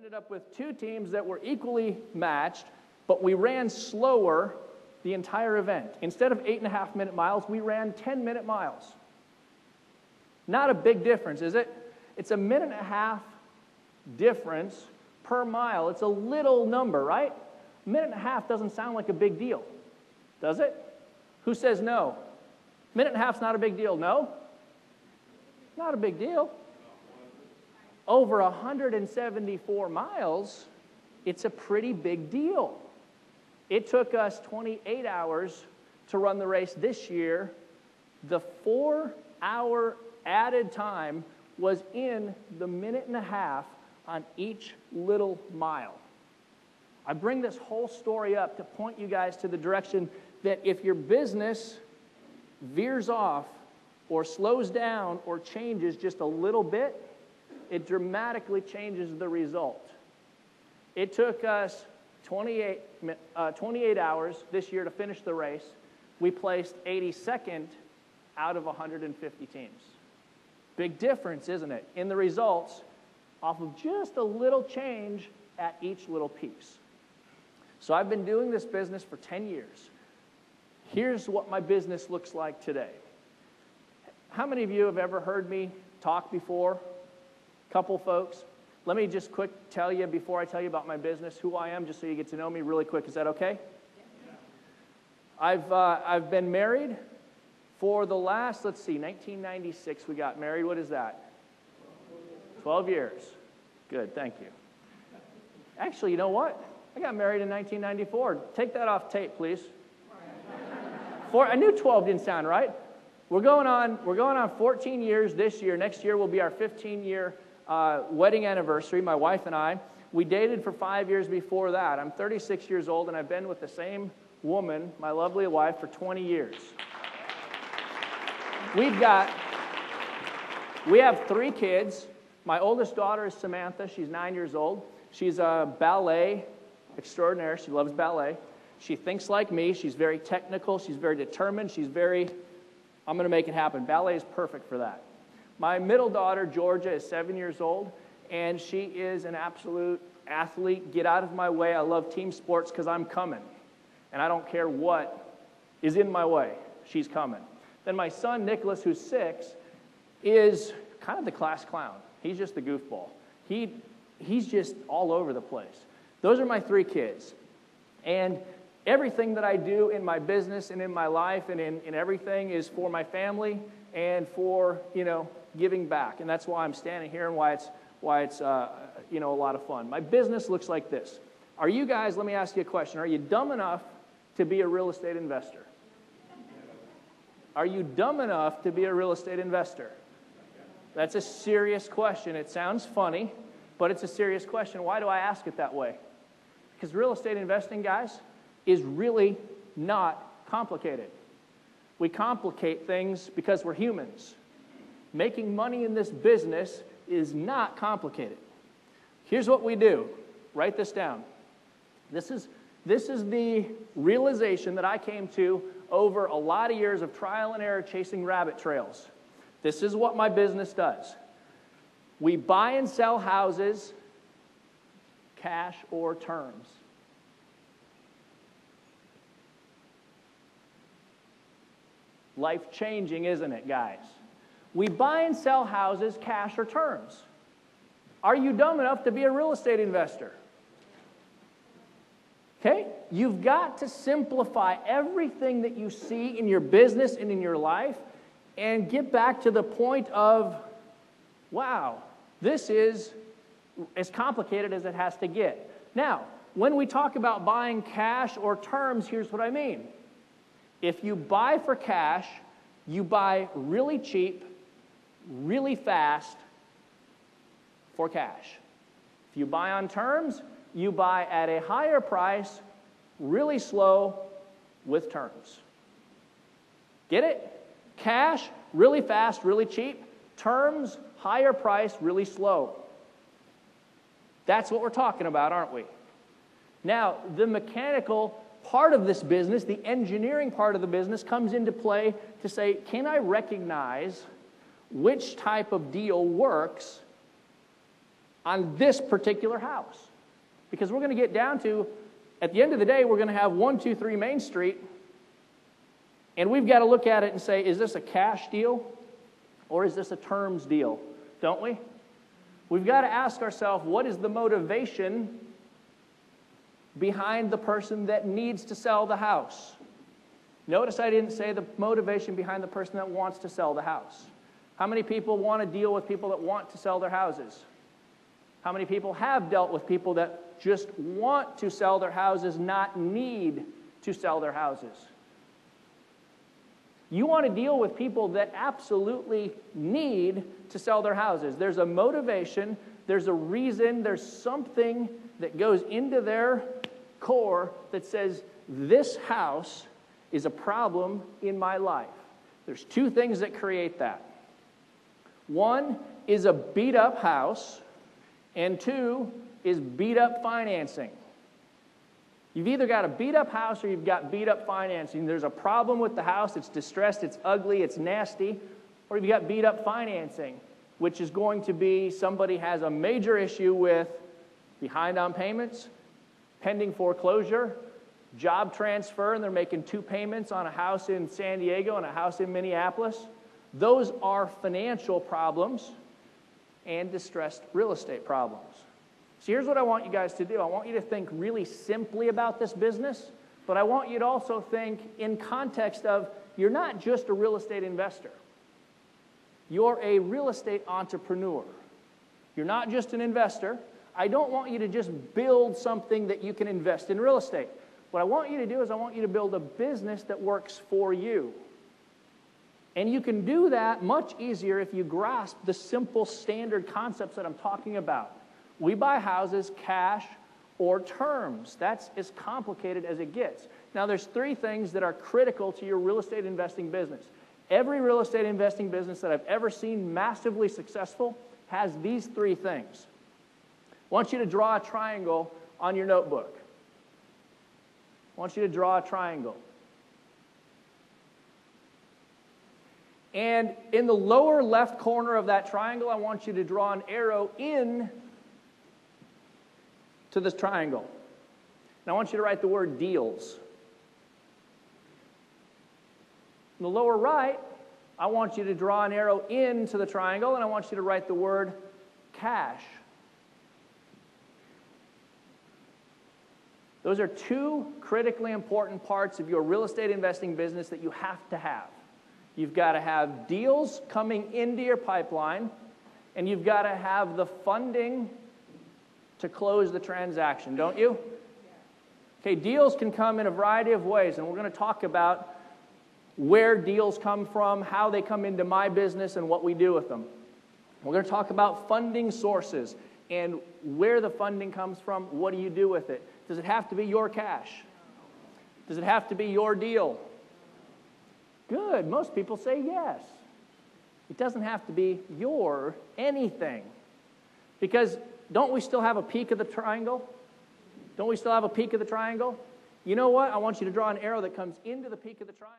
ended up with two teams that were equally matched, but we ran slower the entire event. Instead of 8.5-minute miles, we ran 10-minute miles. Not a big difference, is it? It's a 1.5-minute difference per mile. It's a little number, right? 1.5 minutes doesn't sound like a big deal, does it? Who says no? 1.5 minutes not a big deal, no? Not a big deal. Over 174 miles, it's a pretty big deal. It took us 28 hours to run the race this year. The 4-hour added time was in the 1.5 minutes on each little mile. I bring this whole story up to point you guys to the direction that if your business veers off or slows down or changes just a little bit, it dramatically changes the result. It took us 28 hours this year to finish the race. We placed 82nd out of 150 teams. Big difference, isn't it, in the results off of just a little change at each little piece. So I've been doing this business for 10 years. Here's what my business looks like today. How many of you have ever heard me talk before? Couple folks. Let me just quick tell you before I tell you about my business who I am, just so you get to know me really quick. Is that okay? Yeah. I've been married for the last, 1996 we got married. What is that? 12 years. Good, thank you. Actually, you know what? I got married in 1994. Take that off tape, please. I knew 12 didn't sound right. We're going on 14 years this year. Next year will be our 15-year wedding anniversary, my wife and I. We dated for 5 years before that. I'm 36 years old, and I've been with the same woman, my lovely wife, for 20 years. We have 3 kids. My oldest daughter is Samantha. She's 9 years old. She's a ballet extraordinaire. She loves ballet. She thinks like me. She's very technical. She's very determined. I'm going to make it happen. Ballet is perfect for that. My middle daughter, Georgia, is 7 years old, and she is an absolute athlete. Get out of my way. I love team sports because I'm coming, and I don't care what is in my way. She's coming. Then my son, Nicholas, who's 6, is kind of the class clown. He's just the goofball. He's just all over the place. Those are my 3 kids. And everything that I do in my business and in my life and in everything is for my family and for, giving back. And that's why I'm standing here and why it's a lot of fun. My business looks like this. Are you guys, let me ask you a question. Are you dumb enough to be a real estate investor? Are you dumb enough to be a real estate investor? That's a serious question. It sounds funny, but it's a serious question. Why do I ask it that way? Because real estate investing, guys, is really not complicated. We complicate things because we're humans. Making money in this business is not complicated. Here's what we do. Write this down. This is the realization that I came to over a lot of years of trial and error chasing rabbit trails. This is what my business does. We buy and sell houses, cash or terms. Life-changing, isn't it, guys? We buy and sell houses, cash or terms. Are you dumb enough to be a real estate investor? Okay? You've got to simplify everything that you see in your business and in your life and get back to the point of, wow, this is as complicated as it has to get. Now, when we talk about buying cash or terms, here's what I mean. If you buy for cash, you buy really cheap, really fast for cash. If you buy on terms, you buy at a higher price, really slow with terms. Get it? Cash, really fast, really cheap. Terms, higher price, really slow. That's what we're talking about, aren't we? Now, the mechanical part of this business, the engineering part of the business, comes into play to say, can I recognize which type of deal works on this particular house. Because we're going to get down to, at the end of the day, we're going to have 123 Main Street, and we've got to look at it and say, is this a cash deal or is this a terms deal? Don't we? We've got to ask ourselves, what is the motivation behind the person that needs to sell the house? Notice I didn't say the motivation behind the person that wants to sell the house. How many people want to deal with people that want to sell their houses? How many people have dealt with people that just want to sell their houses, not need to sell their houses? You want to deal with people that absolutely need to sell their houses. There's a motivation, there's a reason, there's something that goes into their core that says, this house is a problem in my life. There's two things that create that. One is a beat-up house, and two is beat-up financing. You've either got a beat-up house or you've got beat-up financing. There's a problem with the house, it's distressed, it's ugly, it's nasty, or you've got beat-up financing, which is going to be somebody has a major issue with behind on payments, pending foreclosure, job transfer, and they're making 2 payments on a house in San Diego and a house in Minneapolis. Those are financial problems and distressed real estate problems. So here's what I want you guys to do. I want you to think really simply about this business, but I want you to also think in context of you're not just a real estate investor. You're a real estate entrepreneur. You're not just an investor. I don't want you to just build something that you can invest in real estate. What I want you to do is I want you to build a business that works for you. And you can do that much easier if you grasp the simple standard concepts that I'm talking about. We buy houses cash or terms. That's as complicated as it gets. Now, there's 3 things that are critical to your real estate investing business. Every real estate investing business that I've ever seen massively successful has these 3 things. I want you to draw a triangle on your notebook. I want you to draw a triangle. And in the lower left corner of that triangle, I want you to draw an arrow in to this triangle. And I want you to write the word deals. In the lower right, I want you to draw an arrow into the triangle, and I want you to write the word cash. Those are 2 critically important parts of your real estate investing business that you have to have. You've got to have deals coming into your pipeline, and you've got to have the funding to close the transaction, don't you? Okay, deals can come in a variety of ways, and we're going to talk about where deals come from, how they come into my business, and what we do with them. We're going to talk about funding sources and where the funding comes from. What do you do with it? Does it have to be your cash? Does it have to be your deal? Good. Most people say yes. It doesn't have to be your anything. Because don't we still have a peak of the triangle? Don't we still have a peak of the triangle? You know what? I want you to draw an arrow that comes into the peak of the triangle.